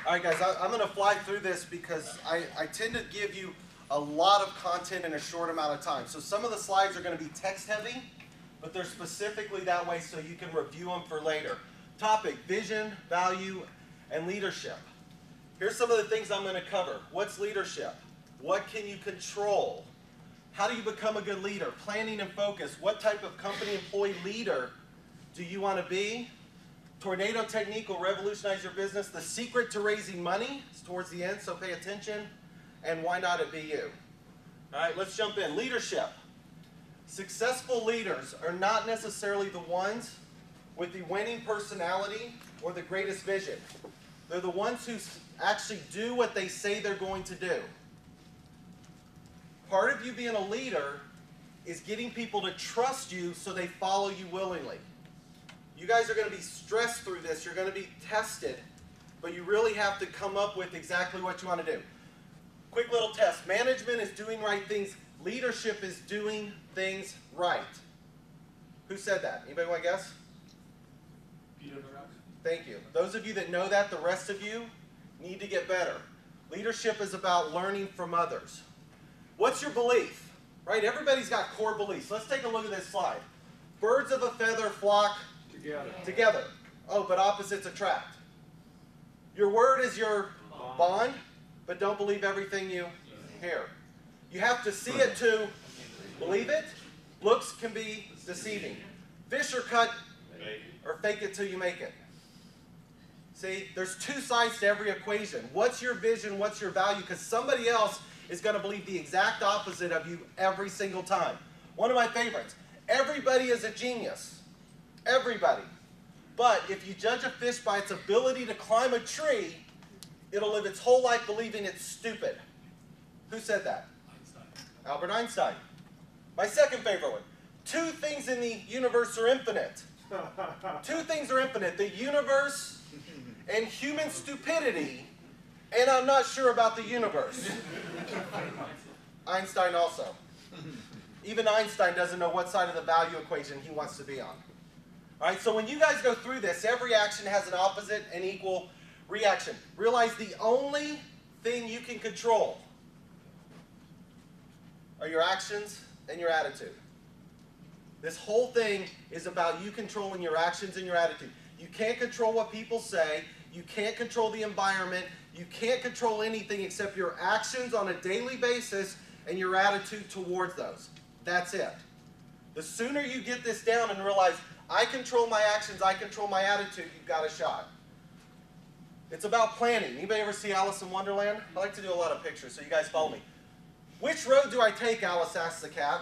All right, guys, I'm going to fly through this because I tend to give you a lot of content in a short amount of time. So some of the slides are going to be text heavy, but they're specifically that way so you can review them for later. Topic: vision, value, and leadership. Here's some of the things I'm going to cover. What's leadership? What can you control? How do you become a good leader? Planning and focus. What type of company employee leader do you want to be? Tornado technique will revolutionize your business. The secret to raising money is towards the end, so pay attention. And why not it be you? All right, let's jump in. Leadership. Successful leaders are not necessarily the ones with the winning personality or the greatest vision. They're the ones who actually do what they say they're going to do. Part of you being a leader is getting people to trust you so they follow you willingly. You guys are going to be stressed through this. You're going to be tested, but you really have to come up with exactly what you want to do. Quick little test. Management is doing right things. Leadership is doing things right. Who said that? Anybody want to guess? Peter Druck. Thank you. Those of you that know that, the rest of you need to get better. Leadership is about learning from others. What's your belief? Right? Everybody's got core beliefs. Let's take a look at this slide. Birds of a feather flock together. Oh, but opposites attract. Your word is your bond, but don't believe everything you hear. You have to see it to believe it. Looks can be deceiving. Fish are cut or fake it till you make it. See, there's two sides to every equation. What's your vision? What's your value? Because somebody else is going to believe the exact opposite of you every single time. One of my favorites. Everybody is a genius. Everybody. But if you judge a fish by its ability to climb a tree, it'll live its whole life believing it's stupid. Who said that? Einstein. Albert Einstein. My second favorite one. Two things in the universe are infinite. Two things are infinite. The universe and human stupidity. And I'm not sure about the universe. Einstein also. Even Einstein doesn't know what side of the value equation he wants to be on. All right, so when you guys go through this, every action has an opposite and equal reaction. Realize the only thing you can control are your actions and your attitude. This whole thing is about you controlling your actions and your attitude. You can't control what people say. You can't control the environment. You can't control anything except your actions on a daily basis and your attitude towards those. That's it. The sooner you get this down and realize, I control my actions, I control my attitude, you've got a shot. It's about planning. Anybody ever see Alice in Wonderland? I like to do a lot of pictures, so you guys follow me. Which road do I take, Alice asks the cat.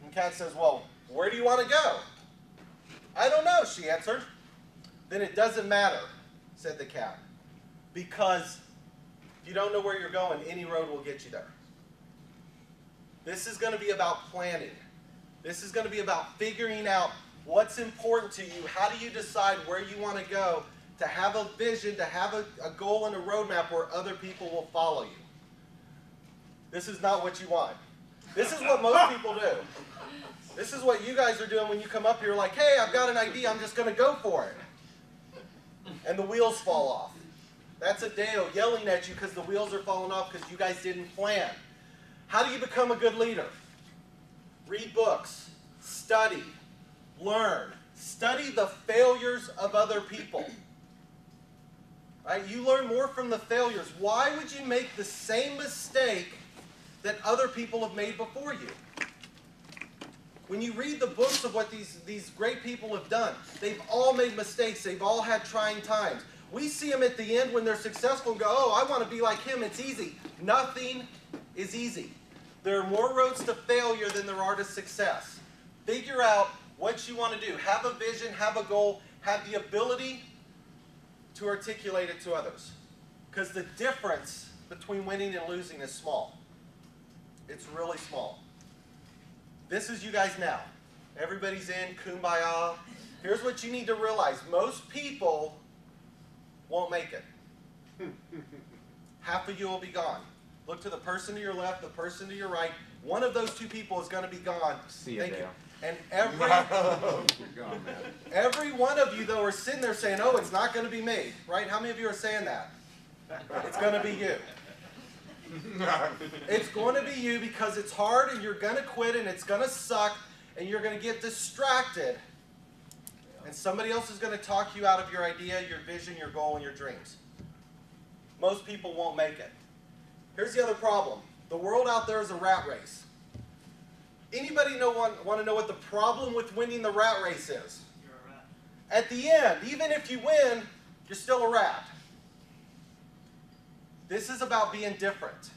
And the cat says, well, where do you want to go? I don't know, she answered. Then it doesn't matter, said the cat. Because if you don't know where you're going, any road will get you there. This is going to be about planning. This is going to be about figuring out what's important to you. How do you decide where you want to go, to have a vision, to have a goal and a roadmap where other people will follow you? This is not what you want. This is what most people do. This is what you guys are doing when you come up here like, hey, I've got an idea, I'm just going to go for it. And the wheels fall off. That's Adeo yelling at you because the wheels are falling off because you guys didn't plan. How do you become a good leader? Read books, study, learn. Study the failures of other people. Right? You learn more from the failures. Why would you make the same mistake that other people have made before you? When you read the books of what these great people have done, they've all made mistakes. They've all had trying times. We see them at the end when they're successful and go, oh, I want to be like him. It's easy. Nothing is easy. There are more roads to failure than there are to success. Figure out what you want to do. Have a vision, have a goal, have the ability to articulate it to others. Because the difference between winning and losing is small. It's really small. This is you guys now. Everybody's in, kumbaya. Here's what you need to realize. Most people won't make it. Half of you will be gone. Look to the person to your left, the person to your right. One of those two people is going to be gone. See you, Thank you. Dale. And every one of you, though, are sitting there saying, oh, it's not going to be me. Right? How many of you are saying that? It's going to be you. It's going to be you because it's hard and you're going to quit and it's going to suck and you're going to get distracted. And somebody else is going to talk you out of your idea, your vision, your goal, and your dreams. Most people won't make it. Here's the other problem. The world out there is a rat race. Anybody want to know what the problem with winning the rat race is? You're a rat. At the end, even if you win, you're still a rat. This is about being different.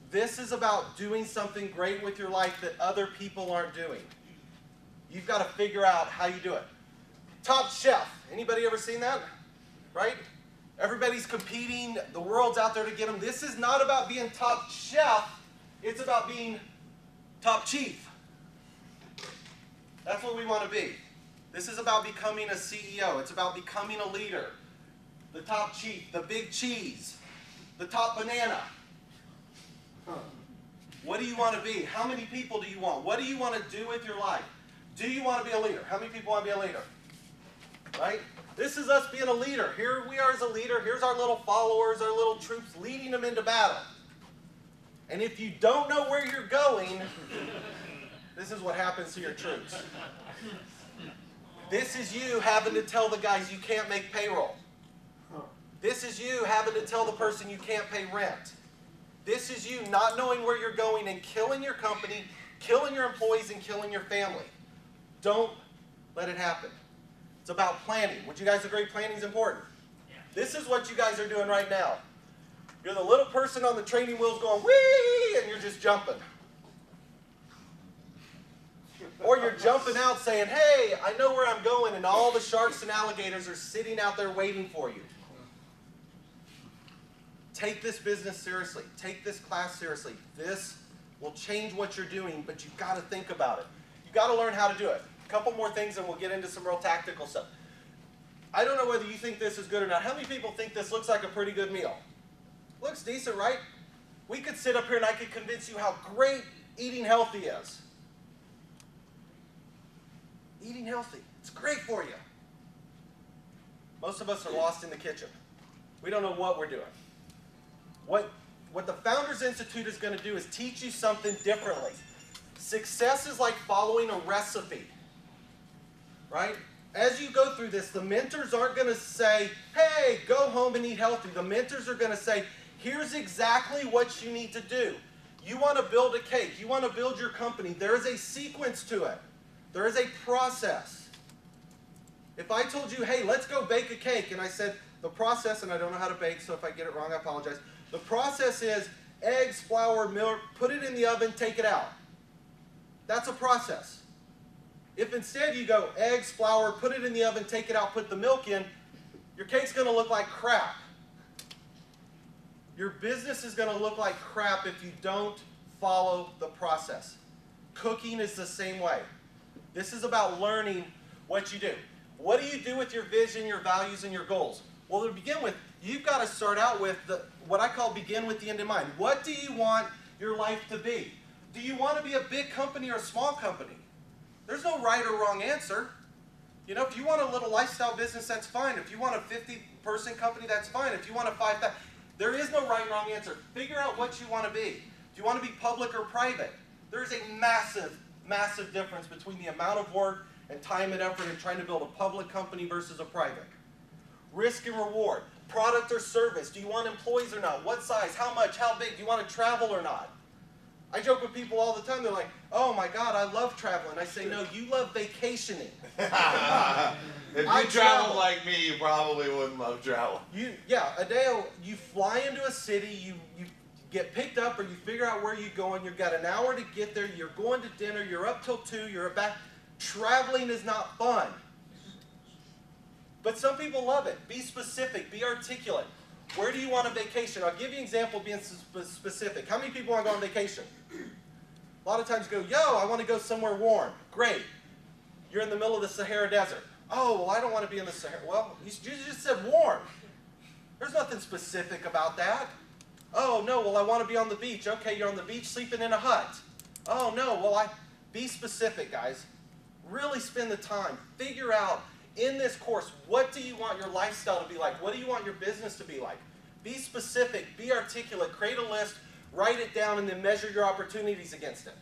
This is about doing something great with your life that other people aren't doing. You've got to figure out how you do it. Top Chef. Anybody ever seen that? Right? Everybody's competing. The world's out there to get them. This is not about being top chef. It's about being top chief. That's what we want to be. This is about becoming a CEO. It's about becoming a leader. The top chief, the big cheese, the top banana. What do you want to be? How many people do you want? What do you want to do with your life? Do you want to be a leader? How many people want to be a leader? Right? This is us being a leader. Here we are as a leader. Here's our little followers, our little troops, leading them into battle. And if you don't know where you're going, this is what happens to your troops. This is you having to tell the guys you can't make payroll. This is you having to tell the person you can't pay rent. This is you not knowing where you're going and killing your company, killing your employees, and killing your family. Don't let it happen. It's about planning. Would you guys agree planning is important? Yeah. This is what you guys are doing right now. You're the little person on the training wheels going, whee, and you're just jumping. Or you're jumping out saying, hey, I know where I'm going, and all the sharks and alligators are sitting out there waiting for you. Take this business seriously. Take this class seriously. This will change what you're doing, but you've got to think about it. You've got to learn how to do it. A couple more things and we'll get into some real tactical stuff. I don't know whether you think this is good or not. How many people think this looks like a pretty good meal? Looks decent, right? We could sit up here and I could convince you how great eating healthy is. Eating healthy. It's great for you. Most of us are lost in the kitchen. We don't know what we're doing. What the Founders Institute is going to do is teach you something differently. Success is like following a recipe, right? As you go through this, the mentors aren't going to say, hey, go home and eat healthy. The mentors are going to say, here's exactly what you need to do. You want to build a cake. You want to build your company. There is a sequence to it. There is a process. If I told you, hey, let's go bake a cake, and I said, the process, and I don't know how to bake, so if I get it wrong, I apologize. The process is eggs, flour, milk, put it in the oven, take it out. That's a process. If instead you go eggs, flour, put it in the oven, take it out, put the milk in, your cake's going to look like crap. Your business is going to look like crap if you don't follow the process. Cooking is the same way. This is about learning what you do. What do you do with your vision, your values, and your goals? Well, to begin with, you've got to start out with what I call begin with the end in mind. What do you want your life to be? Do you want to be a big company or a small company? There's no right or wrong answer. You know, if you want a little lifestyle business, that's fine. If you want a 50-person company, that's fine. If you want a 5,000, there is no right and wrong answer. Figure out what you want to be. Do you want to be public or private? There's a massive, massive difference between the amount of work and time and effort in trying to build a public company versus a private. Risk and reward. Product or service. Do you want employees or not? What size? How much? How big? Do you want to travel or not? I joke with people all the time. They're like, oh my God, I love traveling. I say, no, you love vacationing. If you travel like me, you probably wouldn't love traveling. Adeo, you fly into a city, you get picked up or you figure out where you're going, you've got an hour to get there, you're going to dinner, you're up till 2, you're back. Traveling is not fun. But some people love it. Be specific, be articulate. Where do you want a vacation? I'll give you an example of being specific. How many people want to go on vacation? A lot of times you go, yo, I want to go somewhere warm. Great. You're in the middle of the Sahara Desert. Oh, well, I don't want to be in the Sahara. Well, you just said warm. There's nothing specific about that. Oh, no, well, I want to be on the beach. Okay, you're on the beach sleeping in a hut. Oh, no, well, be specific, guys. Really spend the time. Figure out, in this course, what do you want your lifestyle to be like? What do you want your business to be like? Be specific, be articulate, create a list, write it down, and then measure your opportunities against it.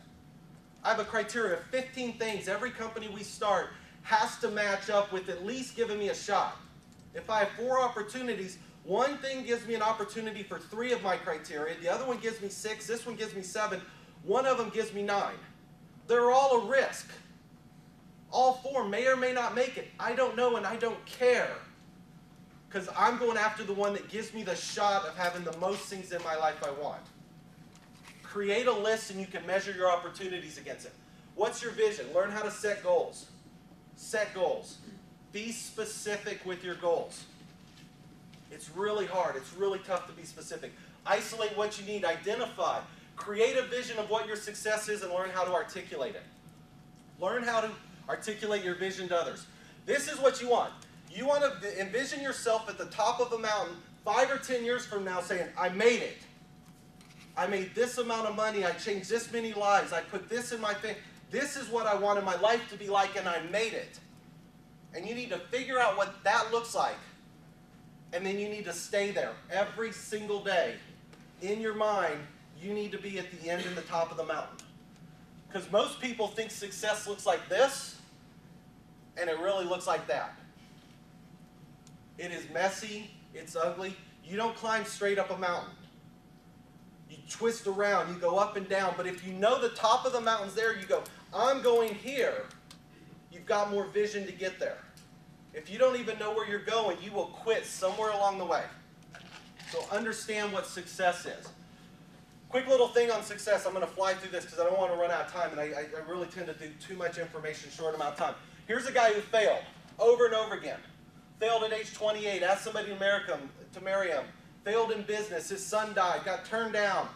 I have a criteria of 15 things every company we start has to match up with at least giving me a shot. If I have 4 opportunities, one thing gives me an opportunity for 3 of my criteria, the other one gives me 6, this one gives me 7, one of them gives me 9. They're all a risk. All 4 may or may not make it. I don't know and I don't care. Because I'm going after the one that gives me the shot of having the most things in my life I want. Create a list and you can measure your opportunities against it. What's your vision? Learn how to set goals. Set goals. Be specific with your goals. It's really hard. It's really tough to be specific. Isolate what you need. Identify. Create a vision of what your success is and learn how to articulate it. Learn how to articulate your vision to others. This is what you want. You want to envision yourself at the top of a mountain 5 or 10 years from now saying, I made it. I made this amount of money. I changed this many lives. I put this in my thing. This is what I wanted my life to be like, and I made it. And you need to figure out what that looks like. And then you need to stay there every single day. In your mind, you need to be at the end and the top of the mountain. Because most people think success looks like this, and it really looks like that. It is messy. It's ugly. You don't climb straight up a mountain. You twist around. You go up and down. But if you know the top of the mountain's there, you go, I'm going here. You've got more vision to get there. If you don't even know where you're going, you will quit somewhere along the way. So understand what success is. Quick little thing on success. I'm going to fly through this because I don't want to run out of time, and I really tend to do too much information short amount of time. Here's a guy who failed over and over again. Failed at age 28, asked somebody to marry him. Failed in business, his son died, got turned down.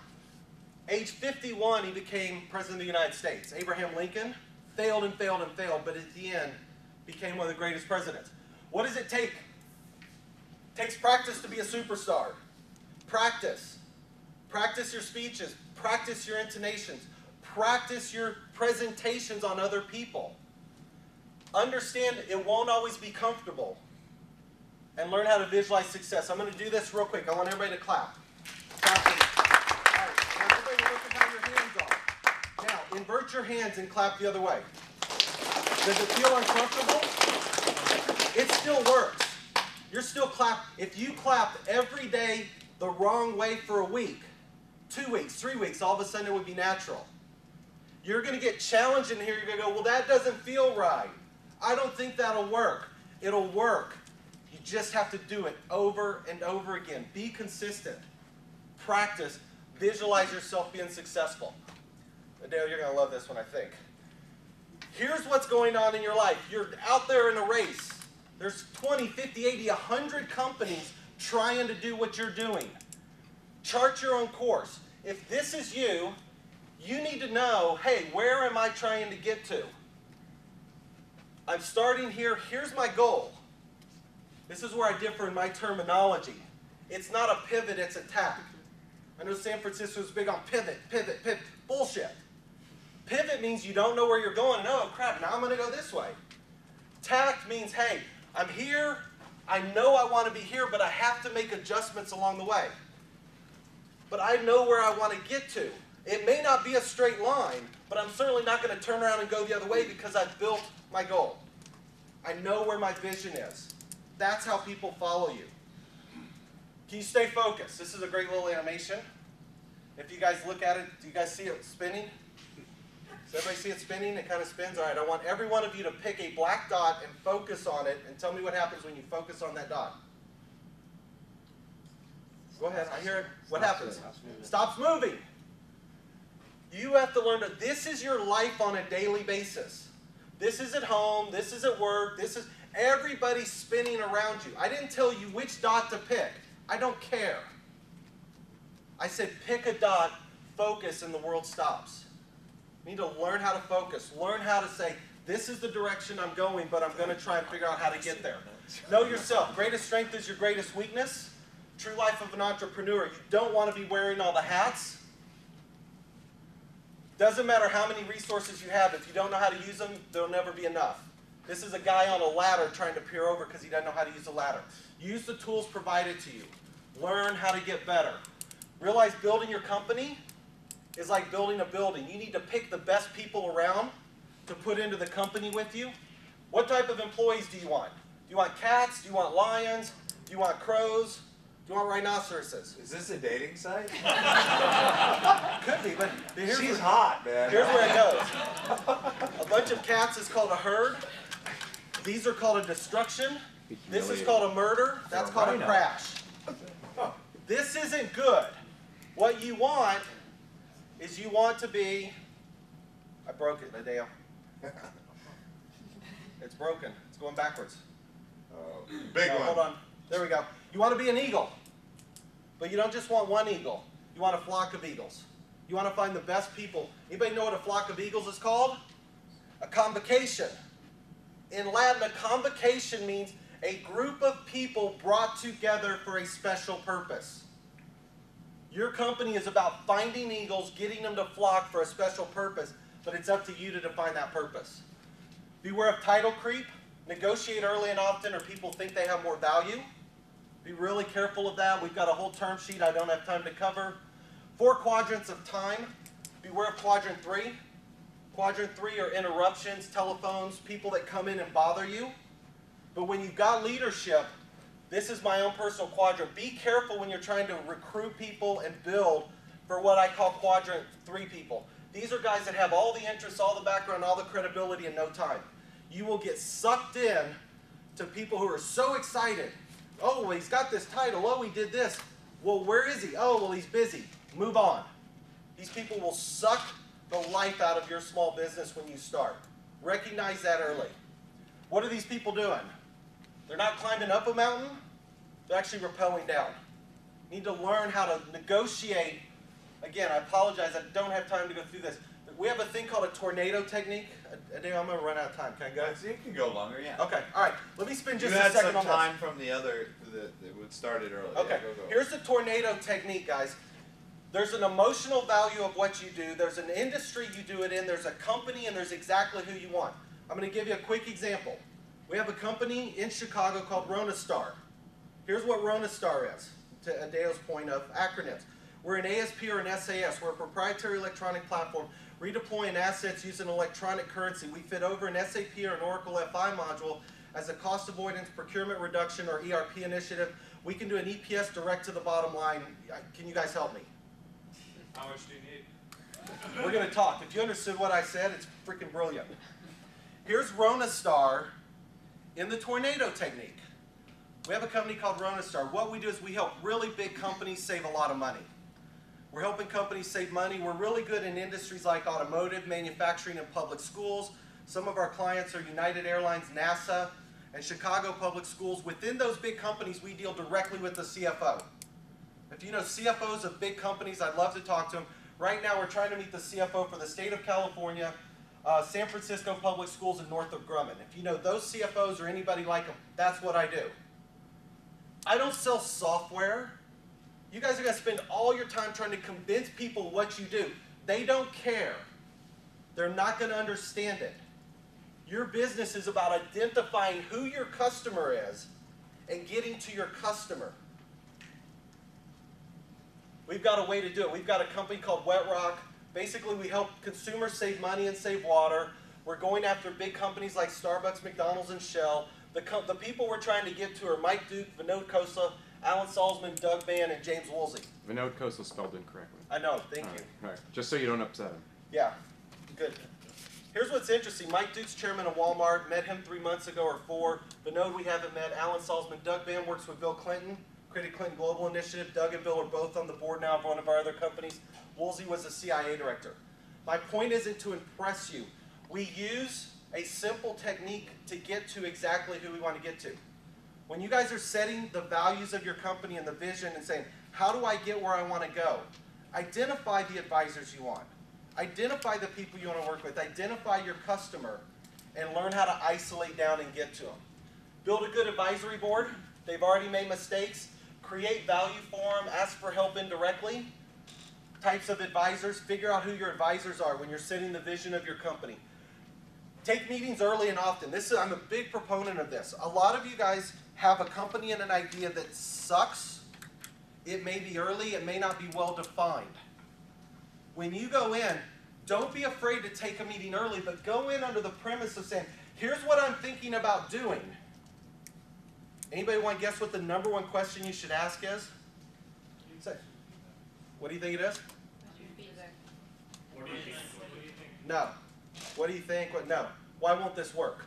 Age 51, he became President of the United States. Abraham Lincoln failed and failed and failed, but at the end became one of the greatest presidents. What does it take? It takes practice to be a superstar. Practice. Practice your speeches. Practice your intonations. Practice your presentations on other people. Understand it won't always be comfortable. And learn how to visualize success. I'm going to do this real quick. I want everybody to clap. Clap. All right. Now everybody look at how your hands are. Now, invert your hands and clap the other way. Does it feel uncomfortable? It still works. You're still clapping. If you clapped every day the wrong way for a week, 2 weeks, 3 weeks, all of a sudden it would be natural. You're going to get challenged in here. You're going to go, well, that doesn't feel right. I don't think that'll work. It'll work. You just have to do it over and over again. Be consistent. Practice. Visualize yourself being successful. Adele, you're going to love this one, I think. Here's what's going on in your life. You're out there in a race. There's 20, 50, 80, 100 companies trying to do what you're doing. Chart your own course. If this is you, you need to know, hey, where am I trying to get to? I'm starting here. Here's my goal. This is where I differ in my terminology. It's not a pivot, it's a tack. I know San Francisco is big on pivot, pivot, pivot. Bullshit. Pivot means you don't know where you're going, and oh crap, now I'm going to go this way. Tact means, hey, I'm here, I know I want to be here, but I have to make adjustments along the way. But I know where I want to get to. It may not be a straight line, but I'm certainly not going to turn around and go the other way because I've built my goal. I know where my vision is. That's how people follow you. Can you stay focused? This is a great little animation. If you guys look at it, do you guys see it spinning? Does everybody see it spinning? It kind of spins. All right, I want every one of you to pick a black dot and focus on it and tell me what happens when you focus on that dot. Go ahead, I hear it. What happens? Stops moving. You have to learn that this is your life on a daily basis. This is at home, this is at work, this is everybody spinning around you. I didn't tell you which dot to pick. I don't care. I said pick a dot, focus, and the world stops. You need to learn how to focus. Learn how to say, this is the direction I'm going, but I'm going to try and figure out how to get there. Know yourself. Greatest strength is your greatest weakness. True life of an entrepreneur. You don't want to be wearing all the hats. Doesn't matter how many resources you have. If you don't know how to use them, there'll never be enough. This is a guy on a ladder trying to peer over because he doesn't know how to use a ladder. Use the tools provided to you. Learn how to get better. Realize building your company is like building a building. You need to pick the best people around to put into the company with you. What type of employees do you want? Do you want cats? Do you want lions? Do you want crows? Do you want rhinoceroses? Is this a dating site? Could be, but here's She's where, hot, man. here's where it goes. A bunch of cats is called a herd. These are called a destruction. This is called a murder. That's called a crash. This isn't good. What you want is you want to be, I broke it, Nadeo. It's broken. It's going backwards. Big Now, one. hold on. There we go. You want to be an eagle. But you don't just want one eagle. You want a flock of eagles. You want to find the best people. Anybody know what a flock of eagles is called? A convocation. In Latin, a convocation means a group of people brought together for a special purpose. Your company is about finding eagles, getting them to flock for a special purpose, but it's up to you to define that purpose. Beware of title creep. Negotiate early and often or people think they have more value. Be really careful of that. We've got a whole term sheet I don't have time to cover. 4 quadrants of time. Beware of quadrant 3. Quadrant 3 are interruptions, telephones, people that come in and bother you. But when you've got leadership, this is my own personal quadrant. Be careful when you're trying to recruit people and build for what I call quadrant 3 people. These are guys that have all the interests, all the background, all the credibility in no time. You will get sucked in to people who are so excited. Oh, well, he's got this title. Oh, he did this. Well, where is he? Oh, well, he's busy. Move on. These people will suck the life out of your small business when you start. Recognize that early. What are these people doing? They're not climbing up a mountain. They're actually rappelling down. You need to learn how to negotiate. Again, I apologize. I don't have time to go through this. We have a thing called a tornado technique. I'm going to run out of time. Can I go? So you can go longer, yeah. Okay, all right. Let me spend just you a had second some on time this. from the other that would started early. Okay, Yeah, go. here's the tornado technique, guys. There's an emotional value of what you do. There's an industry you do it in. There's a company, and there's exactly who you want. I'm going to give you a quick example. We have a company in Chicago called Ronastar. Here's what Ronastar is, to Adeo's point of acronyms. We're an ASP or an SAS. We're a proprietary electronic platform redeploying assets using electronic currency. We fit over an SAP or an Oracle FI module as a cost avoidance, procurement reduction, or ERP initiative. We can do an EPS direct to the bottom line. Can you guys help me? How much do you need? We're going to talk. If you understood what I said, it's freaking brilliant. Here's Ronastar in the tornado technique. We have a company called Ronastar. What we do is we help really big companies save a lot of money. We're helping companies save money. We're really good in industries like automotive, manufacturing, and public schools. Some of our clients are United Airlines, NASA, and Chicago Public Schools. Within those big companies, we deal directly with the CFO. If you know CFOs of big companies, I'd love to talk to them. Right now, we're trying to meet the CFO for the state of California, San Francisco Public Schools, and Northrop Grumman. If you know those CFOs or anybody like them, that's what I do. I don't sell software. You guys are going to spend all your time trying to convince people what you do. They don't care. They're not going to understand it. Your business is about identifying who your customer is and getting to your customer. We've got a way to do it. We've got a company called Wet Rock. Basically, we help consumers save money and save water. We're going after big companies like Starbucks, McDonald's, and Shell. The people we're trying to get to are Mike Duke, Vinod Khosla, Alan Salzman, Doug Mann, and James Woolsey. Vinod Khosla spelled incorrectly. I know, thank you. All right. Just so you don't upset him. Yeah, good. Here's what's interesting. Mike Duke's chairman of Walmart. Met him 3 months ago or 4. Vinod we haven't met. Alan Salzman. Doug Mann works with Bill Clinton. Created Clinton Global Initiative. Doug and Bill are both on the board now of one of our other companies. Woolsey was the CIA director. My point isn't to impress you. We use a simple technique to get to exactly who we want to get to. When you guys are setting the values of your company and the vision and saying, how do I get where I want to go? Identify the advisors you want. Identify the people you want to work with. Identify your customer and learn how to isolate down and get to them. Build a good advisory board. They've already made mistakes. Create value for them. Ask for help indirectly. Types of advisors. Figure out who your advisors are when you're setting the vision of your company. Take meetings early and often. I'm a big proponent of this. A lot of you guys have a company and an idea that sucks. It may be early, it may not be well defined. When you go in, don't be afraid to take a meeting early, but go in under the premise of saying, here's what I'm thinking about doing. Anybody want to guess what the number one question you should ask is? Say, what do you think it is? What do you think? No. What do you think? What? No. Why won't this work?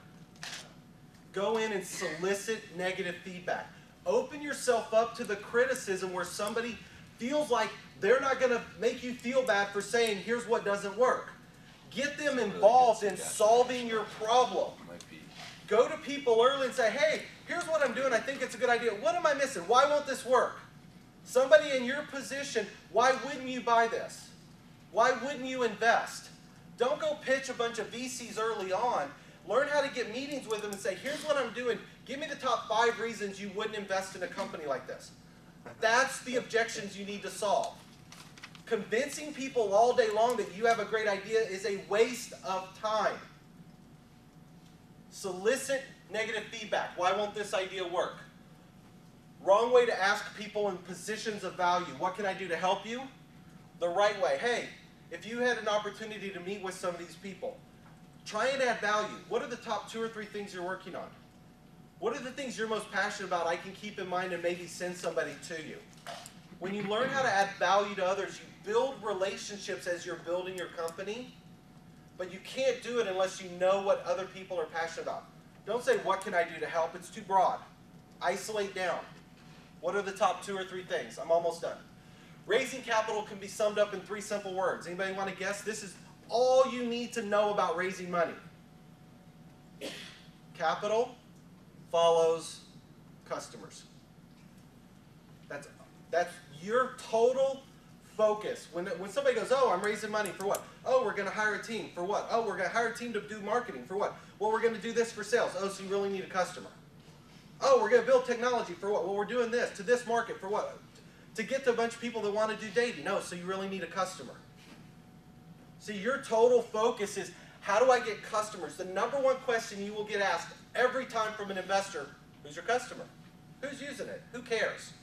Go in and solicit negative feedback. Open yourself up to the criticism where somebody feels like they're not going to make you feel bad for saying, here's what doesn't work. Get them involved in solving your problem. Go to people early and say, hey, here's what I'm doing. I think it's a good idea. What am I missing? Why won't this work? Somebody in your position, why wouldn't you buy this? Why wouldn't you invest? Don't go pitch a bunch of VCs early on. Learn how to get meetings with them and say, here's what I'm doing. Give me the top 5 reasons you wouldn't invest in a company like this. That's the objections you need to solve. Convincing people all day long that you have a great idea is a waste of time. Solicit negative feedback. Why won't this idea work? Wrong way to ask people in positions of value. What can I do to help you? The right way. Hey, if you had an opportunity to meet with some of these people, try and add value. What are the top 2 or 3 things you're working on? What are the things you're most passionate about I can keep in mind and maybe send somebody to you? When you learn how to add value to others, you build relationships as you're building your company, but you can't do it unless you know what other people are passionate about. Don't say, what can I do to help? It's too broad. Isolate down. What are the top 2 or 3 things? I'm almost done. Raising capital can be summed up in 3 simple words. Anybody want to guess? This is all you need to know about raising money. Capital follows customers. That's your total focus. When somebody goes, oh, I'm raising money for what? Oh, we're going to hire a team. For what? Oh, we're going to hire a team to do marketing. For what? Well, we're going to do this for sales. Oh, so you really need a customer. Oh, we're going to build technology. For what? Well, we're doing this to this market. For what? To get to a bunch of people that want to do dating. No, so you really need a customer. See, your total focus is, how do I get customers? The number one question you will get asked every time from an investor, who's your customer? Who's using it? Who cares?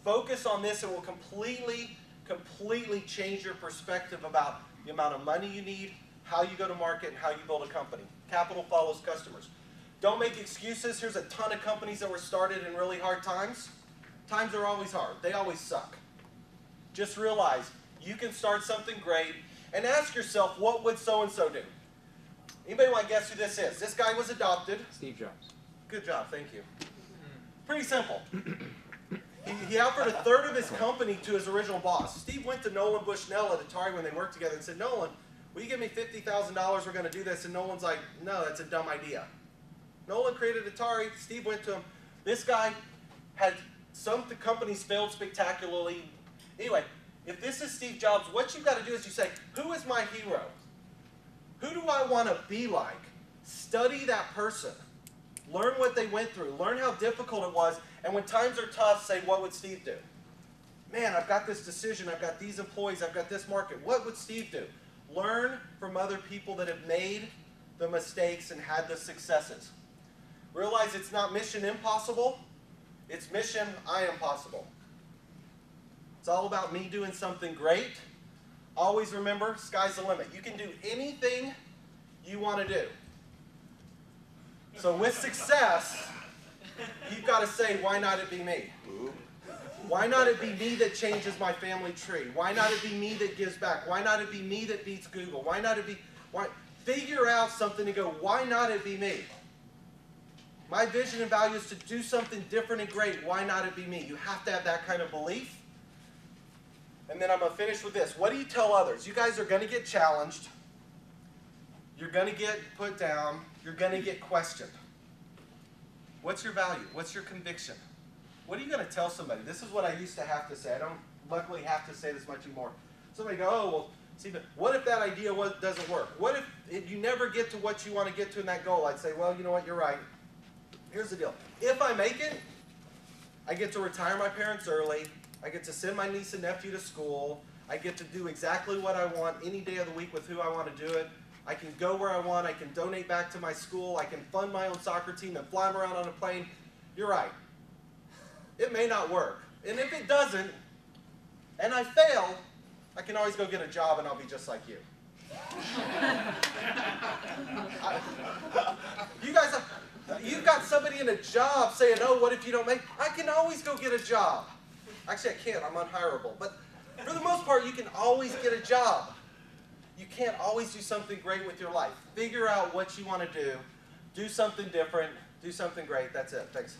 Focus on this and it will completely change your perspective about the amount of money you need, how you go to market, and how you build a company. Capital follows customers. Don't make excuses. Here's a ton of companies that were started in really hard times. Times are always hard. They always suck. Just realize you can start something great and ask yourself, what would so-and-so do? Anybody want to guess who this is? This guy was adopted. Steve Jobs. Good job, thank you. Pretty simple. He offered 1/3 of his company to his original boss. Steve went to Nolan Bushnell at Atari when they worked together and said, Nolan, will you give me $50,000? We're going to do this. And Nolan's like, no, that's a dumb idea. Nolan created Atari. Steve went to him. This guy had some companies failed spectacularly. Anyway, if this is Steve Jobs, what you've got to do is you say, who is my hero? Who do I want to be like? Study that person. Learn what they went through. Learn how difficult it was. And when times are tough, say, what would Steve do? Man, I've got this decision. I've got these employees. I've got this market. What would Steve do? Learn from other people that have made the mistakes and had the successes. Realize it's not mission impossible. It's mission I am possible. It's all about me doing something great. Always remember, sky's the limit. You can do anything you want to do. So with success, you've got to say, why not it be me? Why not it be me that changes my family tree? Why not it be me that gives back? Why not it be me that beats Google? Why not it be... Figure out something to go, why not it be me? My vision and value is to do something different and great. Why not it be me? You have to have that kind of belief. And then I'm going to finish with this. What do you tell others? You guys are going to get challenged. You're going to get put down. You're going to get questioned. What's your value? What's your conviction? What are you going to tell somebody? This is what I used to have to say. I don't luckily have to say this much anymore. Somebody go, oh, well, Stephen, what if that idea doesn't work? What if you never get to what you want to get to in that goal? I'd say, well, you know what, you're right. Here's the deal. If I make it, I get to retire my parents early. I get to send my niece and nephew to school. I get to do exactly what I want any day of the week with who I want to do it. I can go where I want. I can donate back to my school. I can fund my own soccer team and fly them around on a plane. You're right. It may not work. And if it doesn't, and I fail, I can always go get a job and I'll be just like you. You guys, you've got somebody in a job saying, oh, what if you don't make, I can always go get a job. Actually, I can't, I'm unhireable. But for the most part, you can always get a job. You can't always do something great with your life. Figure out what you want to do something different, do something great. That's it. Thanks.